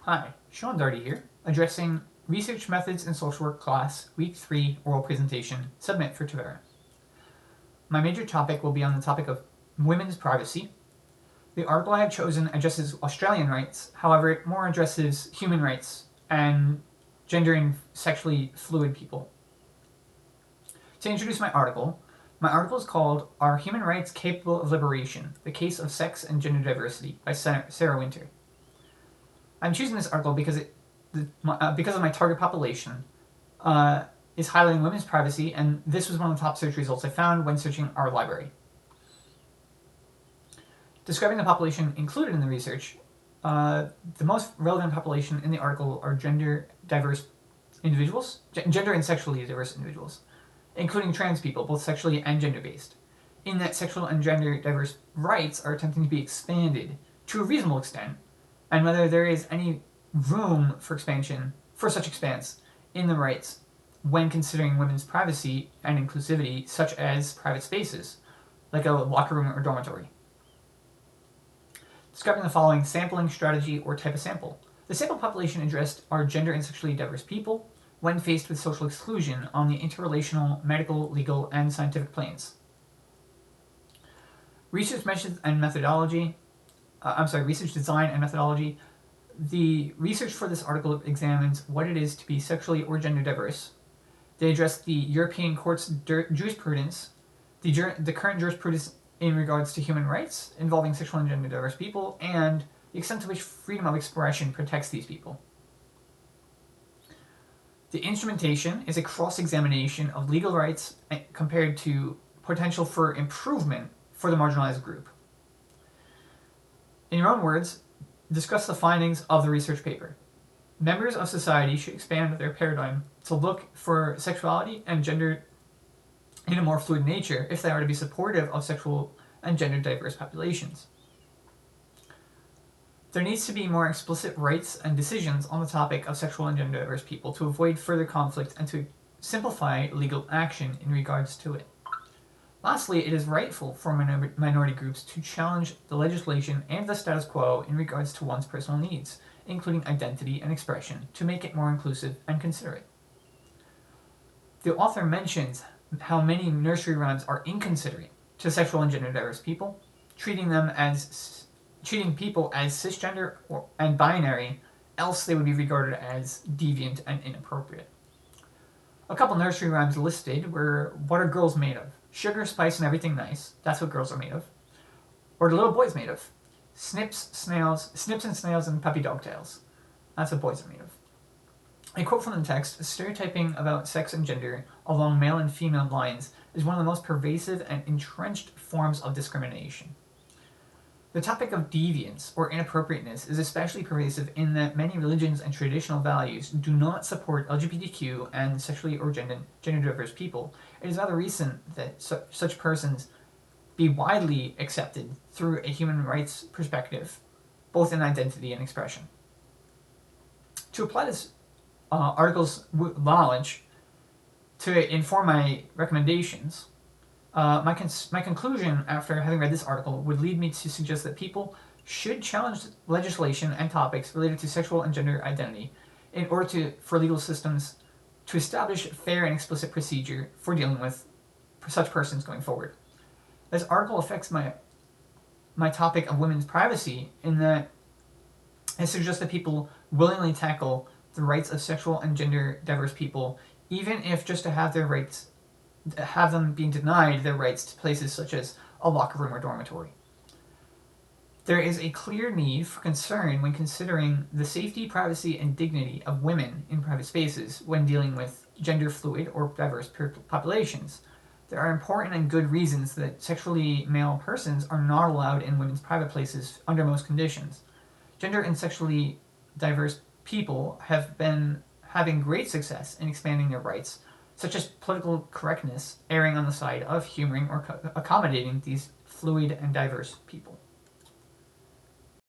Hi, Sean Darty here, addressing Research Methods in Social Work class, Week 3 oral presentation, submit for Tavera. My major topic will be on the topic of women's privacy. The article I have chosen addresses Australian rights, however, it more addresses human rights and gender and sexually fluid people. To introduce my article is called Are Human Rights Capable of Liberation? The Case of Sex and Gender Diversity by Sarah Winter. I'm choosing this article because of my target population is highlighting women's privacy, and this was one of the top search results I found when searching our library. Describing the population included in the research, the most relevant population in the article are gender diverse individuals, gender and sexually diverse individuals, including trans people, both sexually and gender-based, in that sexual and gender diverse rights are attempting to be expanded to a reasonable extent, and whether there is any room for expansion, for such expanse, in the rights when considering women's privacy and inclusivity, such as private spaces, like a locker room or dormitory. Describing the following sampling strategy or type of sample. The sample population addressed are gender and sexually diverse people when faced with social exclusion on the interrelational, medical, legal, and scientific planes. Research design and methodology. The research for this article examines what it is to be sexually or gender diverse. They address the European Court's jurisprudence, the current jurisprudence in regards to human rights involving sexual and gender diverse people, and the extent to which freedom of expression protects these people. The instrumentation is a cross-examination of legal rights compared to potential for improvement for the marginalized group. In your own words, discuss the findings of the research paper. Members of society should expand their paradigm to look for sexuality and gender in a more fluid nature if they are to be supportive of sexual and gender diverse populations. There needs to be more explicit rights and decisions on the topic of sexual and gender diverse people to avoid further conflict and to simplify legal action in regards to it. Lastly, it is rightful for minority groups to challenge the legislation and the status quo in regards to one's personal needs, including identity and expression, to make it more inclusive and considerate. The author mentions how many nursery rhymes are inconsiderate to sexual and gender diverse people, treating people as cisgender and binary, else they would be regarded as deviant and inappropriate. A couple nursery rhymes listed were What Are Girls Made Of? Sugar, spice, and everything nice. That's what girls are made of. Or The Little Boy's Made Of? Snips and snails, and puppy dog tails. That's what boys are made of. A quote from the text, stereotyping about sex and gender along male and female lines is one of the most pervasive and entrenched forms of discrimination. The topic of deviance or inappropriateness is especially pervasive in that many religions and traditional values do not support LGBTQ and sexually or gender diverse people. It is rather recent that such persons be widely accepted through a human rights perspective, both in identity and expression. To apply this article's knowledge to inform my recommendations, my conclusion after having read this article would lead me to suggest that people should challenge legislation and topics related to sexual and gender identity in order for legal systems to establish fair and explicit procedure for dealing with such persons going forward. This article affects my topic of women's privacy in that it suggests that people willingly tackle the rights of sexual and gender diverse people, even if just to have them being denied their rights to places such as a locker room or dormitory. There is a clear need for concern when considering the safety, privacy, and dignity of women in private spaces when dealing with gender fluid or diverse populations. There are important and good reasons that sexually male persons are not allowed in women's private places under most conditions. Gender and sexually diverse people have been having great success in expanding their rights, such as political correctness erring on the side of humoring or accommodating these fluid and diverse people.